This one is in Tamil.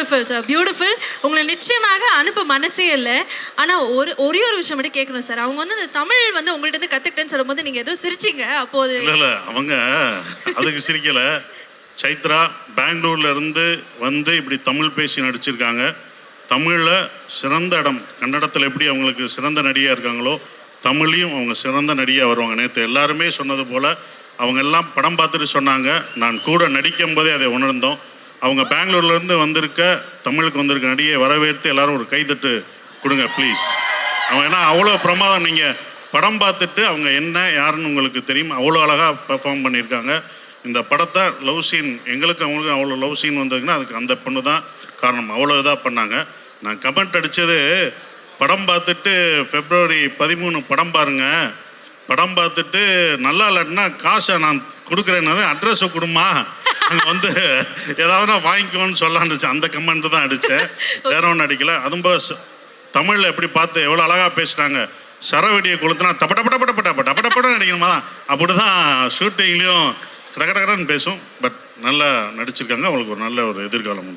Beautiful sir, beautiful. உங்களை நிச்சயமாக அனுப்ப மனசே இல்லை. ஆனால் ஒரே ஒரு விஷயம் மட்டும் கேட்கணும் சார். அவங்க வந்து அந்த தமிழ் வந்து உங்கள்கிட்ட இருந்து கற்றுக்கிட்டேன்னு சொல்லும்போது நீங்கள் ஏதோ சிரிச்சிங்க. அப்போது இல்லை அவங்க அதுக்கு சிரிக்கலை. சைத்ரா பெங்களூர்ல இருந்து வந்து இப்படி தமிழ் பேசி நடிச்சிருக்காங்க. தமிழில் சிறந்த இடம், கன்னடத்தில் எப்படி அவங்களுக்கு சிறந்த நடிகையாக இருக்காங்களோ தமிழையும் அவங்க சிறந்த நடிகையாக வருவாங்க. நேற்று எல்லாருமே சொன்னது போல் அவங்க எல்லாம் படம் பார்த்துட்டு சொன்னாங்க. நான் கூட நடிக்கும் போதே அதை உணர்ந்தோம். அவங்க பெங்களூர்லேருந்து வந்திருக்க தமிழுக்கு வந்திருக்க நடிகையை வரவேற்று எல்லாரும் ஒரு கைதட்டு கொடுங்க ப்ளீஸ். அவங்க ஏன்னா அவ்வளோ பிரமாதம். நீங்கள் படம் பார்த்துட்டு அவங்க என்ன யாருன்னு உங்களுக்கு தெரியும். அவ்வளோ அழகாக பெர்ஃபார்ம் பண்ணியிருக்காங்க. இந்த படத்தை லவ் சீன் எங்களுக்கு அவங்களுக்கு அவ்வளோ லவ் சீன் வந்ததுன்னா அதுக்கு அந்த பொண்ணு தான் காரணம். அவ்வளோ இதாக பண்ணாங்க. நான் கமெண்ட் அடித்தது படம் பார்த்துட்டு February 13 படம் பாருங்கள், படம் பார்த்துட்டு நல்லா இல்லைன்னா காசை நான் கொடுக்குறேன்னு அட்ரஸை கொடுமா, அங்கே வந்து ஏதாவது நான் வாங்கிக்கோன்னு சொல்லான்னுச்சு. அந்த கமெண்ட் தான் அடித்தேன், வேற ஒன்றும் அடிக்கலை. அதுவும் தமிழில் எப்படி பார்த்து எவ்வளோ அழகாக பேசுகிறாங்க. சரவெடியை கொளுத்துனா டப்படப்படப்படப்படப்படப்படன்னு நடிக்கணுமா தான். அப்படி தான் ஷூட்டிங்லேயும் கடகடன்னு பேசும். பட் நல்லா நடிச்சிருக்காங்க. அவங்களுக்கு ஒரு நல்ல ஒரு எதிர்காலம் உண்டு.